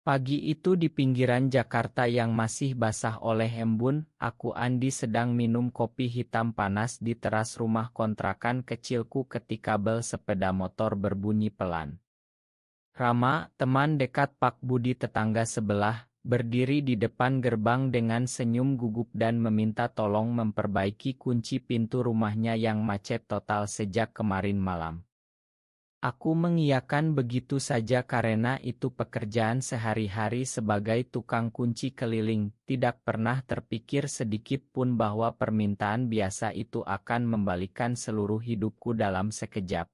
Pagi itu di pinggiran Jakarta yang masih basah oleh embun, aku Andi sedang minum kopi hitam panas di teras rumah kontrakan kecilku ketika bel sepeda motor berbunyi pelan. Rama, teman dekat Pak Budi tetangga sebelah, berdiri di depan gerbang dengan senyum gugup dan meminta tolong memperbaiki kunci pintu rumahnya yang macet total sejak kemarin malam. Aku mengiyakan begitu saja karena itu pekerjaan sehari-hari sebagai tukang kunci keliling, tidak pernah terpikir sedikit pun bahwa permintaan biasa itu akan membalikkan seluruh hidupku dalam sekejap.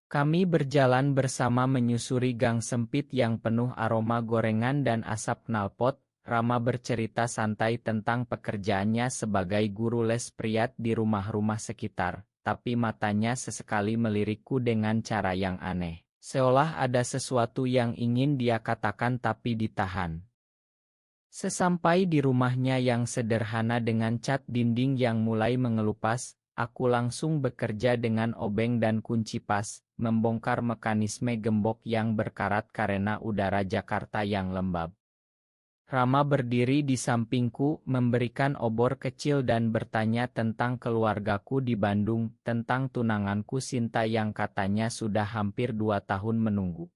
Kami berjalan bersama menyusuri gang sempit yang penuh aroma gorengan dan asap knalpot. Rama bercerita santai tentang pekerjaannya sebagai guru les priat di rumah-rumah sekitar, tapi matanya sesekali melirikku dengan cara yang aneh, seolah ada sesuatu yang ingin dia katakan tapi ditahan. Sesampai di rumahnya yang sederhana dengan cat dinding yang mulai mengelupas, aku langsung bekerja dengan obeng dan kunci pas, membongkar mekanisme gembok yang berkarat karena udara Jakarta yang lembab. Rama berdiri di sampingku, memberikan obor kecil dan bertanya tentang keluargaku di Bandung, tentang tunanganku Sinta yang katanya sudah hampir 2 tahun menunggu.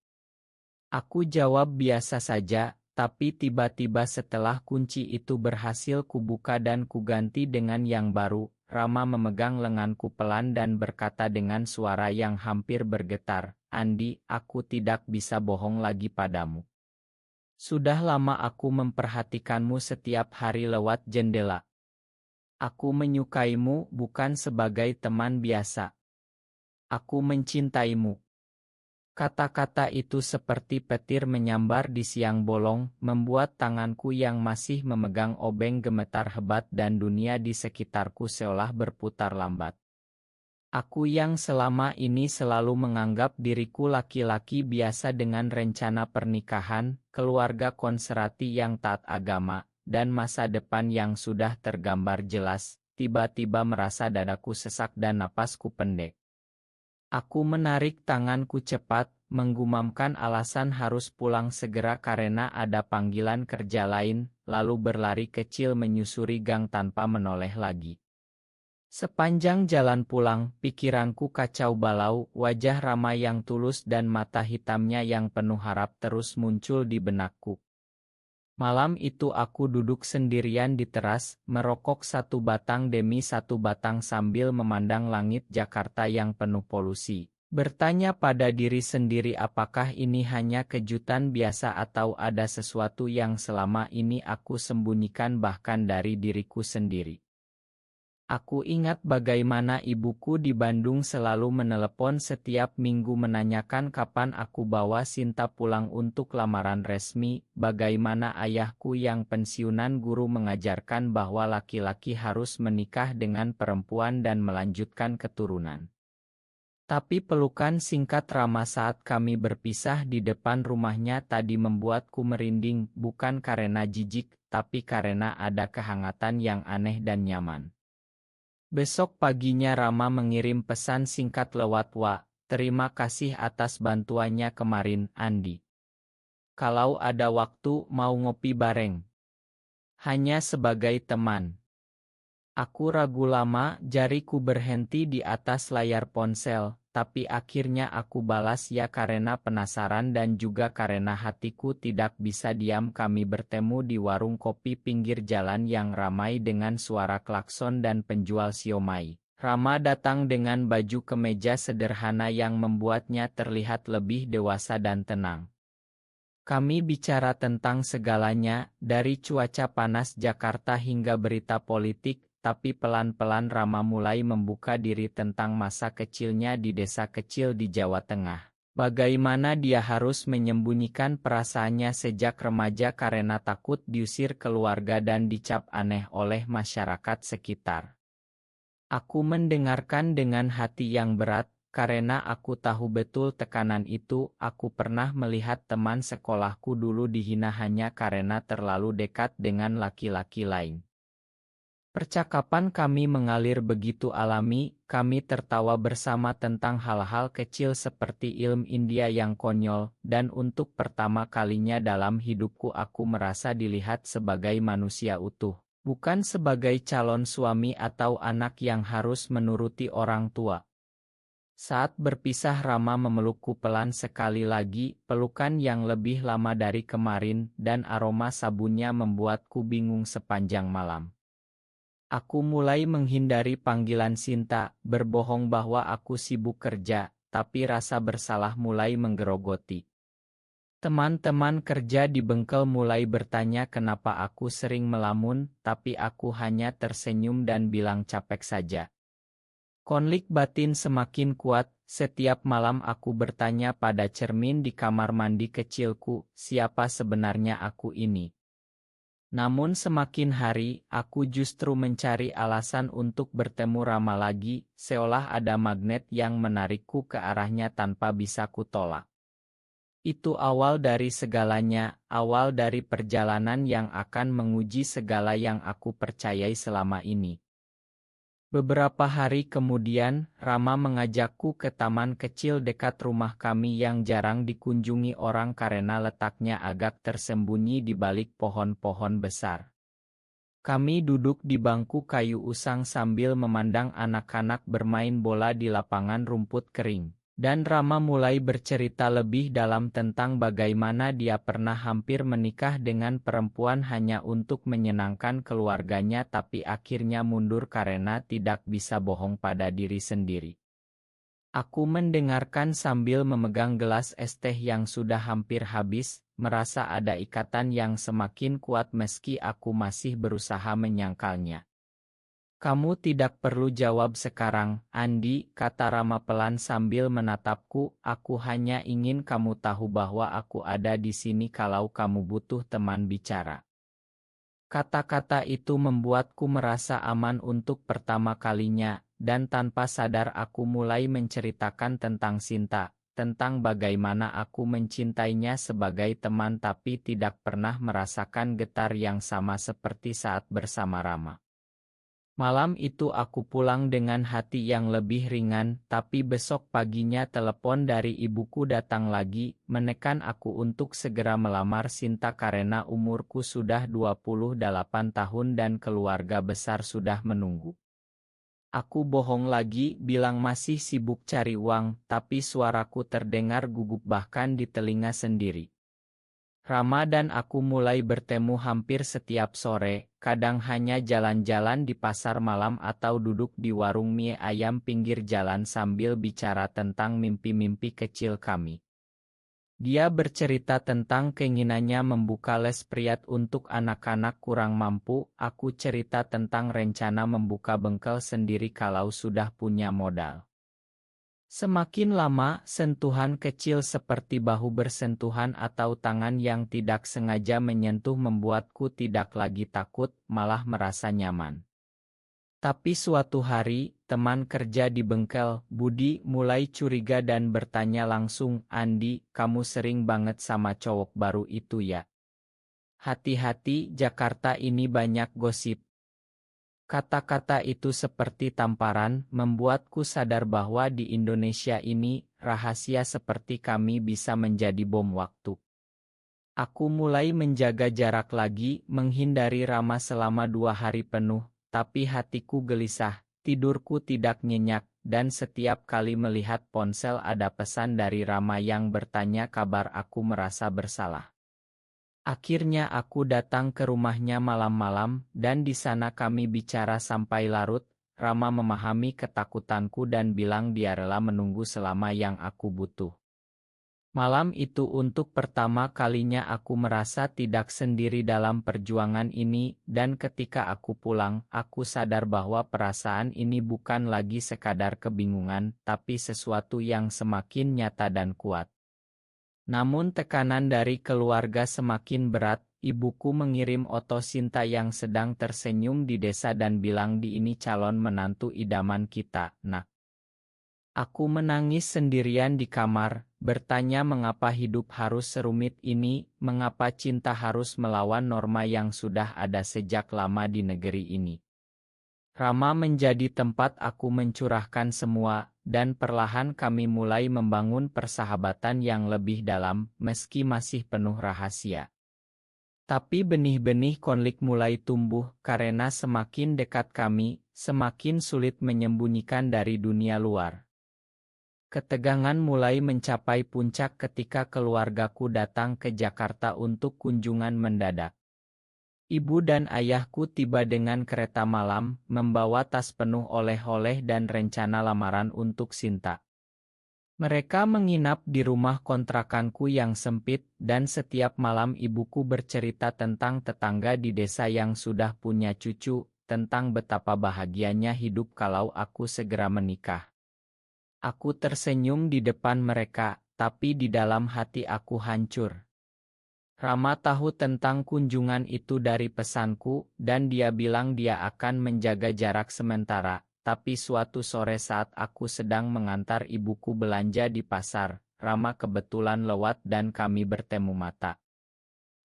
Aku jawab biasa saja, tapi tiba-tiba setelah kunci itu berhasil kubuka dan kuganti dengan yang baru, Rama memegang lenganku pelan dan berkata dengan suara yang hampir bergetar, "Andi, aku tidak bisa bohong lagi padamu. Sudah lama aku memperhatikanmu setiap hari lewat jendela. Aku menyukaimu bukan sebagai teman biasa. Aku mencintaimu." Kata-kata itu seperti petir menyambar di siang bolong, membuat tanganku yang masih memegang obeng gemetar hebat dan dunia di sekitarku seolah berputar lambat. Aku yang selama ini selalu menganggap diriku laki-laki biasa dengan rencana pernikahan, keluarga konserati yang taat agama, dan masa depan yang sudah tergambar jelas, tiba-tiba merasa dadaku sesak dan napasku pendek. Aku menarik tanganku cepat, menggumamkan alasan harus pulang segera karena ada panggilan kerja lain, lalu berlari kecil menyusuri gang tanpa menoleh lagi. Sepanjang jalan pulang, pikiranku kacau balau, wajah Rama yang tulus dan mata hitamnya yang penuh harap terus muncul di benakku. Malam itu aku duduk sendirian di teras, merokok satu batang demi satu batang sambil memandang langit Jakarta yang penuh polusi. Bertanya pada diri sendiri apakah ini hanya kejutan biasa atau ada sesuatu yang selama ini aku sembunyikan bahkan dari diriku sendiri. Aku ingat bagaimana ibuku di Bandung selalu menelepon setiap minggu menanyakan kapan aku bawa Sinta pulang untuk lamaran resmi, bagaimana ayahku yang pensiunan guru mengajarkan bahwa laki-laki harus menikah dengan perempuan dan melanjutkan keturunan. Tapi pelukan singkat Rama saat kami berpisah di depan rumahnya tadi membuatku merinding, bukan karena jijik, tapi karena ada kehangatan yang aneh dan nyaman. Besok paginya Rama mengirim pesan singkat lewat "Terima kasih atas bantuannya kemarin, Andi. Kalau ada waktu mau ngopi bareng. Hanya sebagai teman." Aku ragu lama, jariku berhenti di atas layar ponsel, tapi akhirnya aku balas ya karena penasaran dan juga karena hatiku tidak bisa diam. Kami bertemu di warung kopi pinggir jalan yang ramai dengan suara klakson dan penjual siomay. Rama datang dengan baju kemeja sederhana yang membuatnya terlihat lebih dewasa dan tenang. Kami bicara tentang segalanya, dari cuaca panas Jakarta hingga berita politik, tapi pelan-pelan Rama mulai membuka diri tentang masa kecilnya di desa kecil di Jawa Tengah. Bagaimana dia harus menyembunyikan perasaannya sejak remaja karena takut diusir keluarga dan dicap aneh oleh masyarakat sekitar. Aku mendengarkan dengan hati yang berat, karena aku tahu betul tekanan itu. Aku pernah melihat teman sekolahku dulu dihina hanya karena terlalu dekat dengan laki-laki lain. Percakapan kami mengalir begitu alami, kami tertawa bersama tentang hal-hal kecil seperti ilmu India yang konyol, dan untuk pertama kalinya dalam hidupku aku merasa dilihat sebagai manusia utuh, bukan sebagai calon suami atau anak yang harus menuruti orang tua. Saat berpisah Rama memelukku pelan sekali lagi, pelukan yang lebih lama dari kemarin, dan aroma sabunnya membuatku bingung sepanjang malam. Aku mulai menghindari panggilan Sinta, berbohong bahwa aku sibuk kerja, tapi rasa bersalah mulai menggerogoti. Teman-teman kerja di bengkel mulai bertanya kenapa aku sering melamun, tapi aku hanya tersenyum dan bilang capek saja. Konflik batin semakin kuat, setiap malam aku bertanya pada cermin di kamar mandi kecilku, siapa sebenarnya aku ini? Namun semakin hari, aku justru mencari alasan untuk bertemu Rama lagi, seolah ada magnet yang menarikku ke arahnya tanpa bisa kutolak. Itu awal dari segalanya, awal dari perjalanan yang akan menguji segala yang aku percayai selama ini. Beberapa hari kemudian, Rama mengajakku ke taman kecil dekat rumah kami yang jarang dikunjungi orang karena letaknya agak tersembunyi di balik pohon-pohon besar. Kami duduk di bangku kayu usang sambil memandang anak-anak bermain bola di lapangan rumput kering. Dan Rama mulai bercerita lebih dalam tentang bagaimana dia pernah hampir menikah dengan perempuan hanya untuk menyenangkan keluarganya tapi akhirnya mundur karena tidak bisa bohong pada diri sendiri. Aku mendengarkan sambil memegang gelas es teh yang sudah hampir habis, merasa ada ikatan yang semakin kuat meski aku masih berusaha menyangkalnya. Kamu tidak perlu jawab sekarang, Andi, kata Rama pelan sambil menatapku, aku hanya ingin kamu tahu bahwa aku ada di sini kalau kamu butuh teman bicara. Kata-kata itu membuatku merasa aman untuk pertama kalinya, dan tanpa sadar aku mulai menceritakan tentang Sinta, tentang bagaimana aku mencintainya sebagai teman tapi tidak pernah merasakan getar yang sama seperti saat bersama Rama. Malam itu aku pulang dengan hati yang lebih ringan, tapi besok paginya telepon dari ibuku datang lagi, menekan aku untuk segera melamar Sinta karena umurku sudah 28 tahun dan keluarga besar sudah menunggu. Aku bohong lagi, bilang masih sibuk cari uang, tapi suaraku terdengar gugup bahkan di telinga sendiri. Rama dan aku mulai bertemu hampir setiap sore, kadang hanya jalan-jalan di pasar malam atau duduk di warung mie ayam pinggir jalan sambil bicara tentang mimpi-mimpi kecil kami. Dia bercerita tentang keinginannya membuka les priat untuk anak-anak kurang mampu, aku cerita tentang rencana membuka bengkel sendiri kalau sudah punya modal. Semakin lama, sentuhan kecil seperti bahu bersentuhan atau tangan yang tidak sengaja menyentuh membuatku tidak lagi takut, malah merasa nyaman. Tapi suatu hari, teman kerja di bengkel, Budi, mulai curiga dan bertanya langsung, Andi, kamu sering banget sama cowok baru itu ya? Hati-hati, Jakarta ini banyak gosip. Kata-kata itu seperti tamparan, membuatku sadar bahwa di Indonesia ini, rahasia seperti kami bisa menjadi bom waktu. Aku mulai menjaga jarak lagi, menghindari Rama selama 2 hari penuh, tapi hatiku gelisah, tidurku tidak nyenyak, dan setiap kali melihat ponsel ada pesan dari Rama yang bertanya kabar aku merasa bersalah. Akhirnya aku datang ke rumahnya malam-malam, dan di sana kami bicara sampai larut. Rama memahami ketakutanku dan bilang dia rela menunggu selama yang aku butuh. Malam itu untuk pertama kalinya aku merasa tidak sendiri dalam perjuangan ini, dan ketika aku pulang, aku sadar bahwa perasaan ini bukan lagi sekadar kebingungan, tapi sesuatu yang semakin nyata dan kuat. Namun tekanan dari keluarga semakin berat, ibuku mengirim Oto Sinta yang sedang tersenyum di desa dan bilang di ini calon menantu idaman kita, nak. Aku menangis sendirian di kamar, bertanya mengapa hidup harus serumit ini, mengapa cinta harus melawan norma yang sudah ada sejak lama di negeri ini. Rama menjadi tempat aku mencurahkan semua, dan perlahan kami mulai membangun persahabatan yang lebih dalam, meski masih penuh rahasia. Tapi benih-benih konflik mulai tumbuh, karena semakin dekat kami, semakin sulit menyembunyikan dari dunia luar. Ketegangan mulai mencapai puncak ketika keluargaku datang ke Jakarta untuk kunjungan mendadak. Ibu dan ayahku tiba dengan kereta malam, membawa tas penuh oleh-oleh dan rencana lamaran untuk Sinta. Mereka menginap di rumah kontrakanku yang sempit, dan setiap malam ibuku bercerita tentang tetangga di desa yang sudah punya cucu, tentang betapa bahagianya hidup kalau aku segera menikah. Aku tersenyum di depan mereka, tapi di dalam hati aku hancur. Rama tahu tentang kunjungan itu dari pesanku, dan dia bilang dia akan menjaga jarak sementara. Tapi suatu sore saat aku sedang mengantar ibuku belanja di pasar, Rama kebetulan lewat dan kami bertemu mata.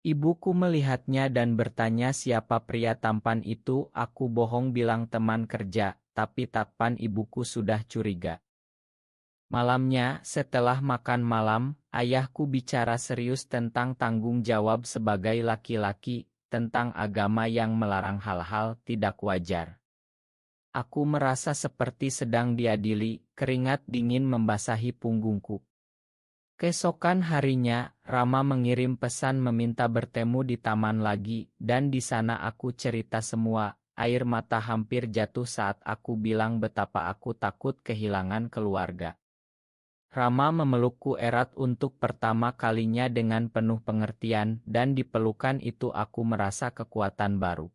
Ibuku melihatnya dan bertanya siapa pria tampan itu. Aku bohong bilang teman kerja, tapi tatapan ibuku sudah curiga. Malamnya, setelah makan malam, ayahku bicara serius tentang tanggung jawab sebagai laki-laki, tentang agama yang melarang hal-hal tidak wajar. Aku merasa seperti sedang diadili, keringat dingin membasahi punggungku. Keesokan harinya, Rama mengirim pesan meminta bertemu di taman lagi, dan di sana aku cerita semua. Air mata hampir jatuh saat aku bilang betapa aku takut kehilangan keluarga. Rama memelukku erat untuk pertama kalinya dengan penuh pengertian, dan di pelukan itu aku merasa kekuatan baru.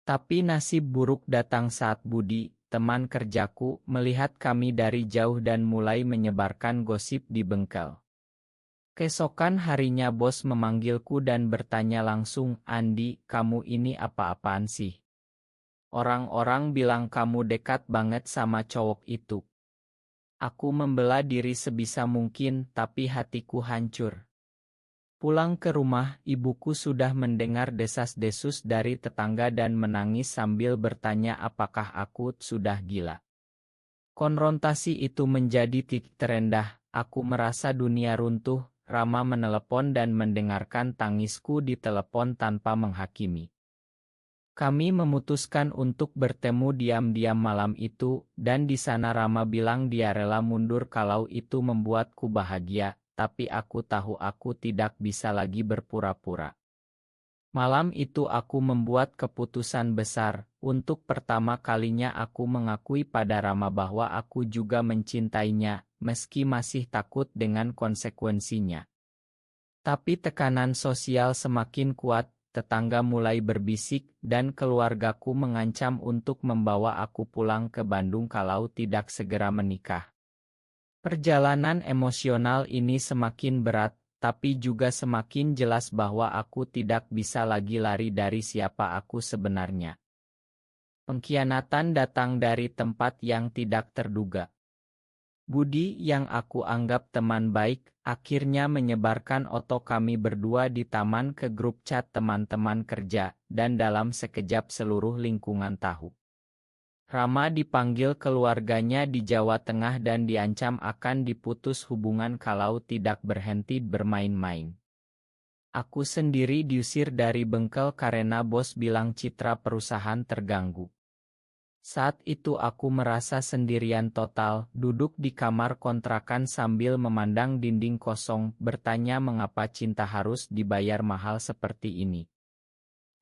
Tapi nasib buruk datang saat Budi, teman kerjaku, melihat kami dari jauh dan mulai menyebarkan gosip di bengkel. Keesokan harinya bos memanggilku dan bertanya langsung, "Andi, kamu ini apa-apaan sih? Orang-orang bilang kamu dekat banget sama cowok itu." Aku membela diri sebisa mungkin, tapi hatiku hancur. Pulang ke rumah, ibuku sudah mendengar desas-desus dari tetangga dan menangis sambil bertanya apakah aku sudah gila. Konfrontasi itu menjadi titik terendah, aku merasa dunia runtuh. Rama menelepon dan mendengarkan tangisku di telepon tanpa menghakimi. Kami memutuskan untuk bertemu diam-diam malam itu, dan di sana Rama bilang dia rela mundur kalau itu membuatku bahagia. Tapi aku tahu aku tidak bisa lagi berpura-pura. Malam itu aku membuat keputusan besar. Untuk pertama kalinya aku mengakui pada Rama bahwa aku juga mencintainya, meski masih takut dengan konsekuensinya. Tapi tekanan sosial semakin kuat, tetangga mulai berbisik, dan keluargaku mengancam untuk membawa aku pulang ke Bandung kalau tidak segera menikah. Perjalanan emosional ini semakin berat, tapi juga semakin jelas bahwa aku tidak bisa lagi lari dari siapa aku sebenarnya. Pengkhianatan datang dari tempat yang tidak terduga. Budi yang aku anggap teman baik, akhirnya menyebarkan foto kami berdua di taman ke grup chat teman-teman kerja, dan dalam sekejap seluruh lingkungan tahu. Rama dipanggil keluarganya di Jawa Tengah dan diancam akan diputus hubungan kalau tidak berhenti bermain-main. Aku sendiri diusir dari bengkel karena bos bilang citra perusahaan terganggu. Saat itu aku merasa sendirian total, duduk di kamar kontrakan sambil memandang dinding kosong, bertanya mengapa cinta harus dibayar mahal seperti ini.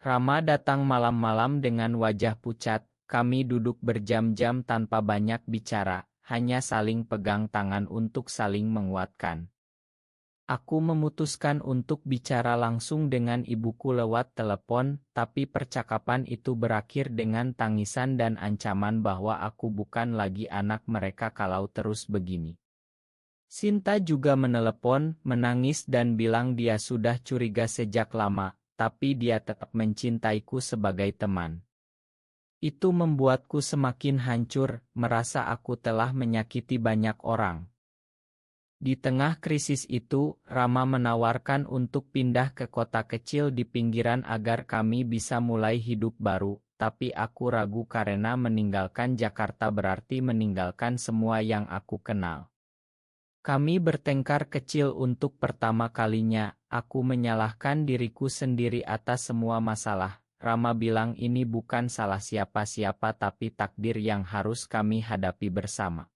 Rama datang malam-malam dengan wajah pucat. Kami duduk berjam-jam tanpa banyak bicara, hanya saling pegang tangan untuk saling menguatkan. Aku memutuskan untuk bicara langsung dengan ibuku lewat telepon, tapi percakapan itu berakhir dengan tangisan dan ancaman bahwa aku bukan lagi anak mereka kalau terus begini. Sinta juga menelepon, menangis dan bilang dia sudah curiga sejak lama, tapi dia tetap mencintaiku sebagai teman. Itu membuatku semakin hancur, merasa aku telah menyakiti banyak orang. Di tengah krisis itu, Rama menawarkan untuk pindah ke kota kecil di pinggiran agar kami bisa mulai hidup baru. tapi aku ragu karena meninggalkan Jakarta berarti meninggalkan semua yang aku kenal. Kami bertengkar kecil untuk pertama kalinya, aku menyalahkan diriku sendiri atas semua masalah. Rama bilang ini bukan salah siapa-siapa tapi takdir yang harus kami hadapi bersama.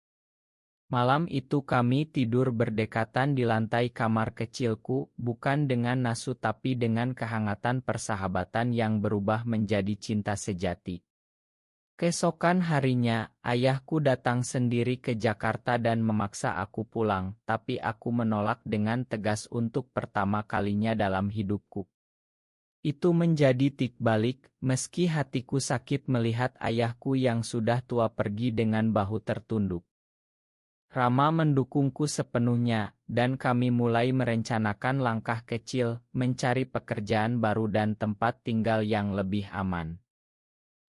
Malam itu kami tidur berdekatan di lantai kamar kecilku, bukan dengan nasu tapi dengan kehangatan persahabatan yang berubah menjadi cinta sejati. Keesokan harinya, ayahku datang sendiri ke Jakarta dan memaksa aku pulang, tapi aku menolak dengan tegas untuk pertama kalinya dalam hidupku. Itu menjadi tik balik, meski hatiku sakit melihat ayahku yang sudah tua pergi dengan bahu tertunduk. Rama mendukungku sepenuhnya, dan kami mulai merencanakan langkah kecil, mencari pekerjaan baru dan tempat tinggal yang lebih aman.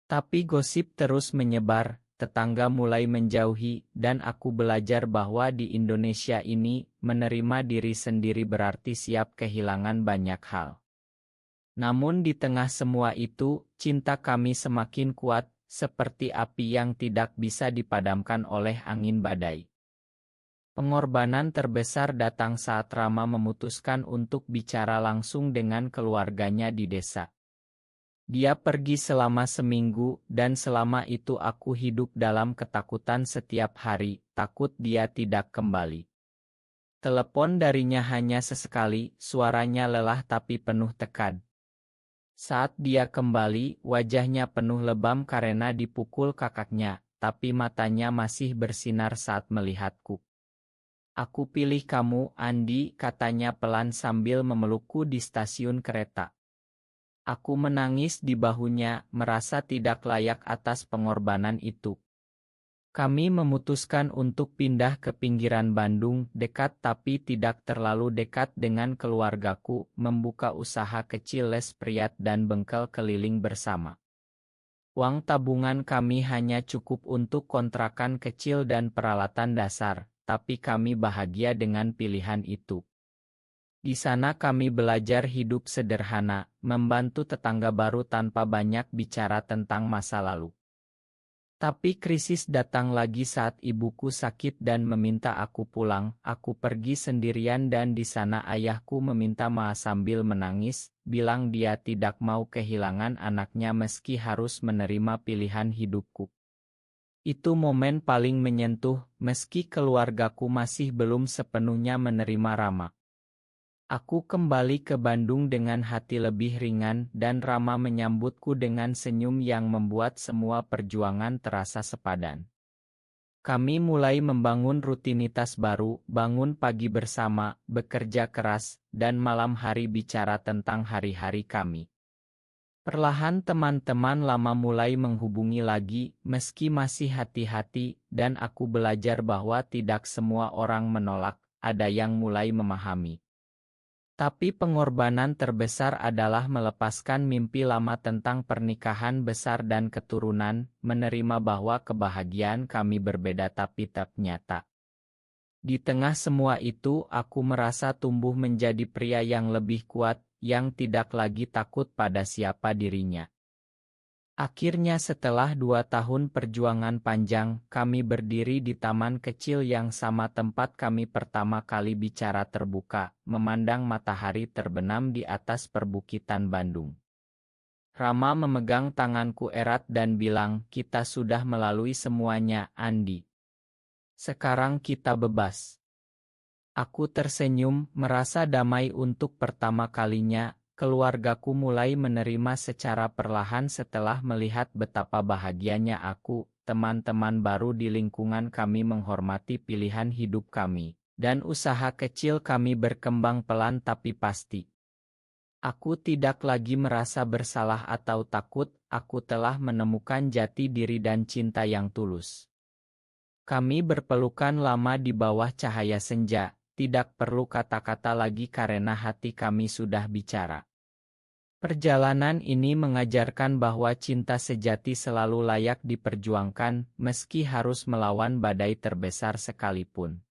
Tapi gosip terus menyebar, tetangga mulai menjauhi, dan aku belajar bahwa di Indonesia ini, menerima diri sendiri berarti siap kehilangan banyak hal. Namun di tengah semua itu, cinta kami semakin kuat, seperti api yang tidak bisa dipadamkan oleh angin badai. Pengorbanan terbesar datang saat Rama memutuskan untuk bicara langsung dengan keluarganya di desa. Dia pergi selama seminggu, dan selama itu aku hidup dalam ketakutan setiap hari, takut dia tidak kembali. Telepon darinya hanya sesekali, suaranya lelah tapi penuh tekad. Saat dia kembali, wajahnya penuh lebam karena dipukul kakaknya, tapi matanya masih bersinar saat melihatku. Aku pilih kamu, Andi, katanya pelan sambil memelukku di stasiun kereta. Aku menangis di bahunya, merasa tidak layak atas pengorbanan itu. Kami memutuskan untuk pindah ke pinggiran Bandung, dekat tapi tidak terlalu dekat dengan keluargaku, membuka usaha kecil les priat dan bengkel keliling bersama. Uang tabungan kami hanya cukup untuk kontrakan kecil dan peralatan dasar, tapi kami bahagia dengan pilihan itu. Di sana kami belajar hidup sederhana, membantu tetangga baru tanpa banyak bicara tentang masa lalu. Tapi krisis datang lagi saat ibuku sakit dan meminta aku pulang. Aku pergi sendirian dan di sana ayahku meminta maaf sambil menangis, bilang dia tidak mau kehilangan anaknya meski harus menerima pilihan hidupku. Itu momen paling menyentuh, meski keluargaku masih belum sepenuhnya menerima Rama. Aku kembali ke Bandung dengan hati lebih ringan dan Rama menyambutku dengan senyum yang membuat semua perjuangan terasa sepadan. Kami mulai membangun rutinitas baru, bangun pagi bersama, bekerja keras, dan malam hari bicara tentang hari-hari kami. Perlahan teman-teman lama mulai menghubungi lagi, meski masih hati-hati, dan aku belajar bahwa tidak semua orang menolak, ada yang mulai memahami. Tapi pengorbanan terbesar adalah melepaskan mimpi lama tentang pernikahan besar dan keturunan, menerima bahwa kebahagiaan kami berbeda tapi tetap nyata. Di tengah semua itu, aku merasa tumbuh menjadi pria yang lebih kuat, yang tidak lagi takut pada siapa dirinya. Akhirnya setelah 2 tahun perjuangan panjang, kami berdiri di taman kecil yang sama tempat kami pertama kali bicara terbuka, memandang matahari terbenam di atas perbukitan Bandung. Rama memegang tanganku erat dan bilang, kita sudah melalui semuanya, Andi. Sekarang kita bebas. Aku tersenyum, merasa damai untuk pertama kalinya. Keluargaku mulai menerima secara perlahan setelah melihat betapa bahagianya aku, teman-teman baru di lingkungan kami menghormati pilihan hidup kami, dan usaha kecil kami berkembang pelan tapi pasti. Aku tidak lagi merasa bersalah atau takut, aku telah menemukan jati diri dan cinta yang tulus. Kami berpelukan lama di bawah cahaya senja, tidak perlu kata-kata lagi karena hati kami sudah bicara. Perjalanan ini mengajarkan bahwa cinta sejati selalu layak diperjuangkan, meski harus melawan badai terbesar sekalipun.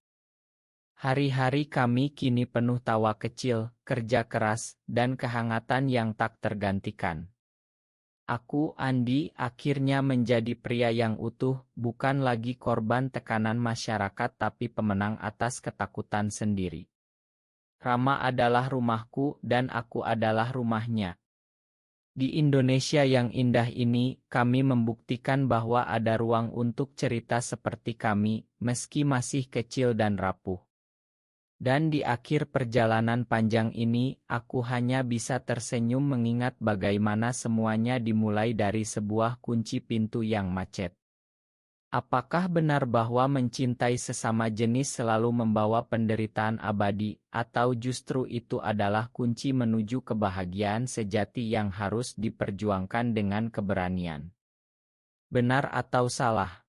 Hari-hari kami kini penuh tawa kecil, kerja keras, dan kehangatan yang tak tergantikan. Aku, Andi, akhirnya menjadi pria yang utuh, bukan lagi korban tekanan masyarakat tapi pemenang atas ketakutan sendiri. Rama adalah rumahku dan aku adalah rumahnya. Di Indonesia yang indah ini, kami membuktikan bahwa ada ruang untuk cerita seperti kami, meski masih kecil dan rapuh. Dan di akhir perjalanan panjang ini, aku hanya bisa tersenyum mengingat bagaimana semuanya dimulai dari sebuah kunci pintu yang macet. Apakah benar bahwa mencintai sesama jenis selalu membawa penderitaan abadi, atau justru itu adalah kunci menuju kebahagiaan sejati yang harus diperjuangkan dengan keberanian? Benar atau salah?